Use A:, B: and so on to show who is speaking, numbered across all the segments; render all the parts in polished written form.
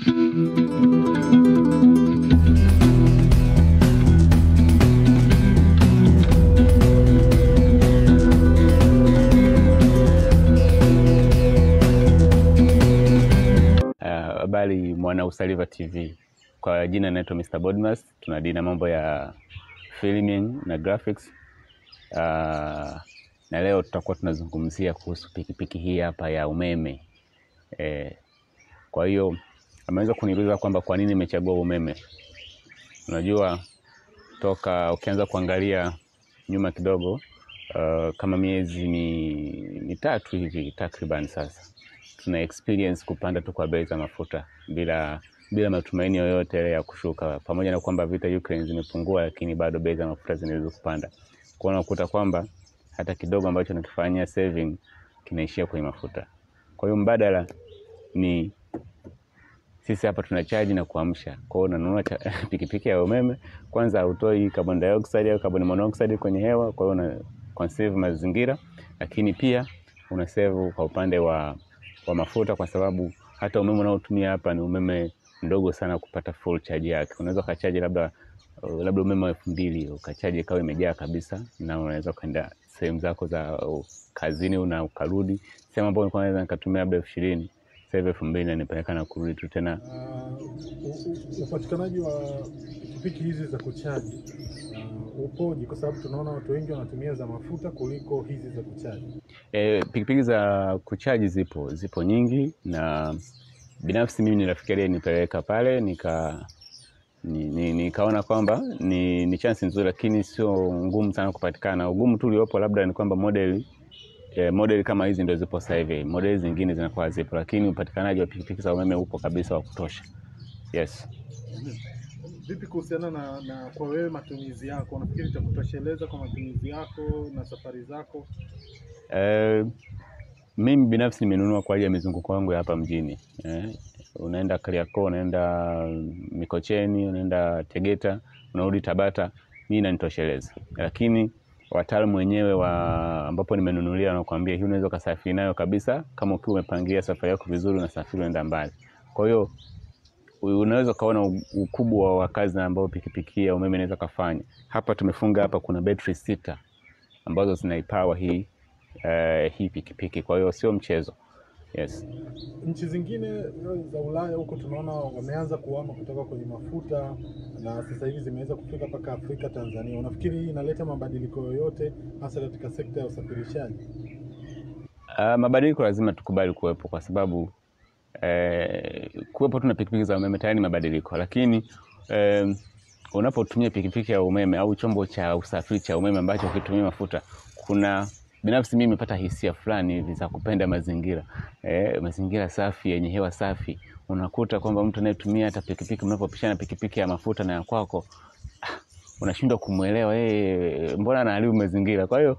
A: Habari mwana Usaliva TV. Kwa jina naitwa Mr. Bodmas, tunadili mambo ya filming na graphics. Na leo tutakuwa tunazungumzia kuhusu pikipiki hii hapa ya umeme. Kwa hiyo ameweza kuniuliza kwamba kwa nini nimechagua umeme. Unajua toka ukianza kuangalia nyuma kidogo, kama miezi mitatu hivi takriban sasa, tuna experience kupanda tu kwa bei za mafuta bila matumaini yoyote ya kushuka, pamoja na kwamba vita Ukraine zimepungua, lakini bado bei za mafuta zinaweza kupanda. Kwa hiyo unakuta kwamba hata kidogo ambacho nakifanyia saving kinaishia kwenye mafuta. Kwa hiyo mbadala ni sisi hapa tunachaji na kuamsha. Kwa hiyo unanunua pikipiki ya umeme, kwanza hautoi carbon dioxide au carbon monoxide kwenye hewa, kwa hiyo una conserve mazingira, lakini pia una save kwa upande wa mafuta, kwa sababu hata umeme unaotumia hapa ni umeme ndogo sana kupata full charge yake. Unaweza kuchaji labda umeme wa 2000 ukachaji ikawa imejaa kabisa, na unaweza kwenda sehemu zako za kazini na ukarudi. Sema ambapo nilikuwa naweza nikatumia labda 20,000, sasa hivi 2000 nipeleka na kurudi tu tena.
B: Upatikanaji wa pikipiki hizi za kuchaji upoje? Kwa sababu tunaona watu wengi wanatumia za mafuta kuliko hizi za kuchaji.
A: Pikipiki za kuchaji zipo nyingi, na binafsi mimi nilifikiria nipeleka pale nikaona kwamba ni chance nzuri, lakini sio ngumu sana kupatikana. Ugumu tu uliopo labda ni kwamba model kama hizi ndio zipo sasa hivi. Model zingine zinakuwa zipo, lakini upatikanaji wa pikipiki za umeme upo kabisa wa kutosha. Yes.
B: Vipi kuhusiana na kwa wewe matumizi yako? Unafikiri itakutosheleza kwa matumizi yako na safari zako?
A: Mimi binafsi nimenunua kwa ajili ya mizunguko wangu ya hapa mjini. Unaenda Kariakoo, unaenda Mikocheni, unaenda Tegeta, unarudi Tabata, mimi inanitosheleza. Lakini wataalamu wenyewe ambapo nimenunulia wanakuambia hii unaweza kusafiri nayo kabisa kama ukiwa umepangia safari yako vizuri, unasafiri unaenda mbali. Kwa hiyo unaweza kaona ukubwa wa kazi ambao pikipiki ya umeme inaweza kufanya. Hapa tumefunga hapa kuna battery 6 ambazo zinaipower hii pikipiki. Kwa hiyo sio mchezo. Yes.
B: Nchi zingine za Ulaya huko tunaona wameanza kuhama kutoka kwenye mafuta, na sasa hivi zimeweza kufika mpaka Afrika, Tanzania. Unafikiri hii inaleta mabadiliko yoyote hasa katika sekta ya usafirishaji?
A: Mabadiliko lazima tukubali kuwepo, kwa sababu kuwepo tuna pikipiki za umeme tayari ni mabadiliko. Lakini unapotumia pikipiki ya umeme au chombo cha usafiri cha umeme ambacho kitumia mafuta, binafsi mimi nimepata hisia fulani hivi za kupenda mazingira. Mazingira safi yenye hewa safi. Unakuta kwamba mtu anayetumia hata pikipiki, mnapopishana pikipiki ya mafuta na ya kwako, unashindwa kumuelewa mbona anaharibu mazingira. Kwa hiyo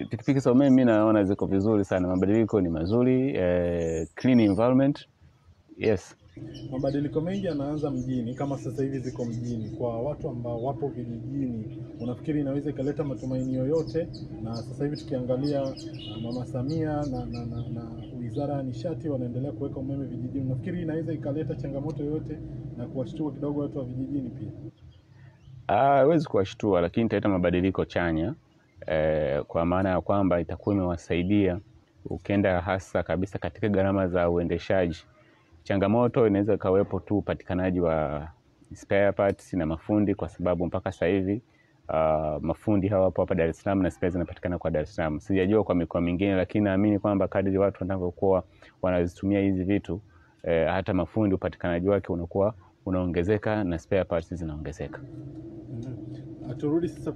A: pikipiki za umeme mimi naona ziko vizuri sana. Mabadiliko ni mazuri, clean environment. Yes.
B: Mabadiliko mengi yanaanza mjini, kama sasa hivi ziko mjini. Kwa watu ambao wapo vijijini, unafikiri inaweza ikaleta matumaini yoyote? Na sasa hivi tukiangalia Mama Samia na Wizara ya Nishati wanaendelea kuweka umeme vijijini. Unafikiri inaweza ikaleta changamoto yoyote na kuwashtua kidogo watu wa vijijini pia?
A: Haiwezi kuwashtua, lakini italeta mabadiliko chanya, kwa maana ya kwamba itakuwa imewasaidia ukienda hasa kabisa katika gharama za uendeshaji. Changamoto inaweza kawepo tu upatikanaji wa spare parts na mafundi, kwa sababu mpaka sasa hivi mafundi hawapo hapa Dar es Salaam na spare zinapatikana kwa Dar es Salaam. Sijajua kwa mikoa mingine, lakini naamini kwamba kadri watu wanavyokuwa wanazitumia hizi vitu, hata mafundi upatikanaji wake unakuwa unaongezeka na spare parts zinaongezeka.
B: Turudi sasa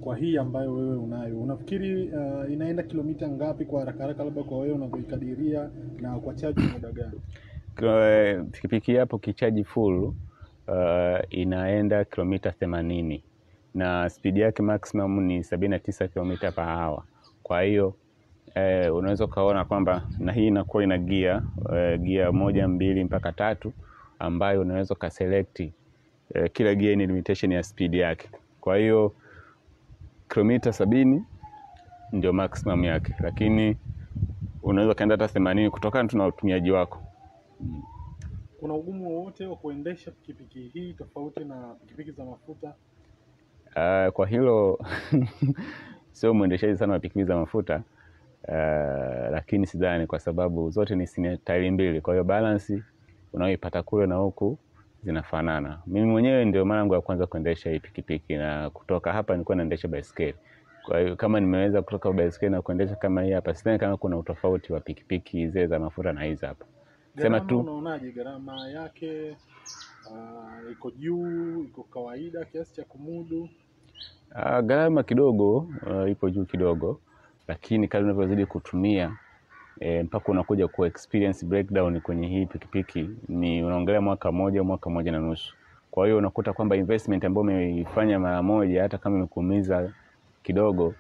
B: kwa hii ambayo wewe unayo. Unafikiri inaenda kilomita ngapi kwa haraka labda kwa wewe unavyoikadiria, na kwa chaji muda gani?
A: Pikipiki hapo kichaji full inaenda kilomita 80, na speed yake maximum ni 79 km/h. Kwa hiyo unaweza kaona kwamba na hii inakuwa ina gear 1, 2 mpaka 3, ambayo unaweza ka select kila gear ni limitation ya speed yake. Kwa hiyo kilomita 70 ndio maximum yake, lakini unaweza kaenda hata 80 kutokana na utumiaji wako.
B: Kuna ugumu wowote wa kuendesha pikipiki hii tofauti na pikipiki za mafuta?
A: Kwa hilo sio mwendeshaji sana wa pikipiki za mafuta, lakini sidhani, kwa sababu zote ni tairi mbili, kwa hiyo balance unaoipata kule na huku zinafanana. Mimi mwenyewe ndio mara yangu ya kwanza kuendesha hii pikipiki, na kutoka hapa nilikuwa naendesha baiskeli. Kwa hiyo kama nimeweza kutoka baiskeli na kuendesha kama hii hapa, sidhani kama kuna utofauti wa pikipiki zile za mafuta na hizi hapa.
B: Sema tu, unaonaje gharama yake? Iko juu, iko kawaida kiasi cha kumudu?
A: Gharama kidogo, ipo juu kidogo, lakini kadri unavyozidi kutumia mpaka unakuja ku experience breakdown kwenye hii pikipiki, ni unaongelea mwaka moja na nusu. Kwa hiyo unakuta kwamba investment ambayo umeifanya mara moja, hata kama imekuumiza kidogo,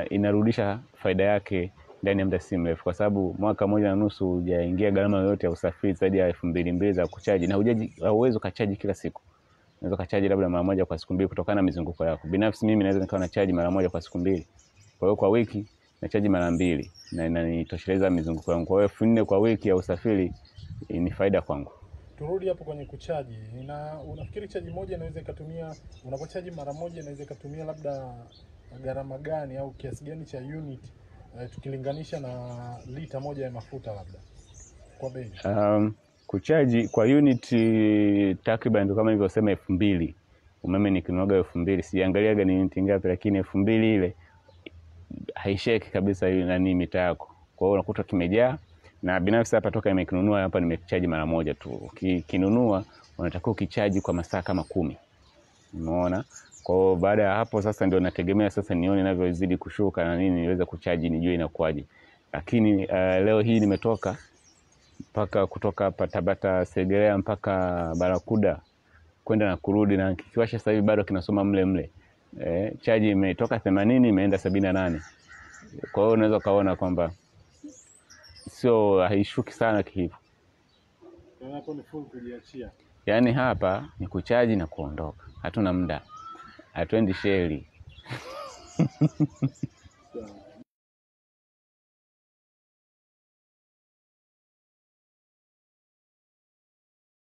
A: inarudisha faida yake ndani ya muda si mrefu, kwa sababu mwaka moja na nusu hujaingia gharama yoyote ya usafiri zaidi ya 2200 za kuchaji, na hauwezi kuchaji kila siku. Unaweza kuchaji labda mara moja kwa siku mbili kutokana na mizunguko yako. Binafsi mimi naweza nikawa na chaji mara moja kwa siku mbili. Kwa hiyo kwa wiki na chaji mara mbili na inanitosheleza mizunguko yangu. Kwa hiyo 4000 kwa wiki ya usafiri ni faida kwangu.
B: Turudi hapo kwenye kuchaji. Unafikiri chaji moja inaweza ikatumia, unapochaji mara moja inaweza ikatumia labda gharama gani au kiasi gani cha unit tukilinganisha na lita moja ya mafuta labda kwa bei?
A: Kuchaji kwa unit takriban ndio kama nilivyosema 2000. Umeme nikinuaga 2000, siangalia gani unit ngapi, lakini 2000 ile haisheki kabisa hiyo nani mita yako. Kwa hiyo unakuta kimejaa, na binafsi hapa toka nimekinunua hapa nimechaji mara moja tu. Ukinunua unatakiwa ukichaji kwa masaa kama 10. Umeona? Kwa hiyo baada ya hapo sasa ndio nategemea sasa nione inavyozidi kushuka na nini niweze kuchaji nijue inakuaje. Lakini leo hii nimetoka kutoka hapa Tabata Segerea mpaka Barakuda kwenda na kurudi, na kikiwasha sasa hivi bado kinasoma mle. Chaji imetoka 80 imeenda 78. Kwa hiyo unaweza kaona kwamba sio haishuki sana hivyo.
B: Hapo ni full kujiachia.
A: Yaani hapa ni kuchaji na kuondoka. Hatuna muda. Hatuendi sheli.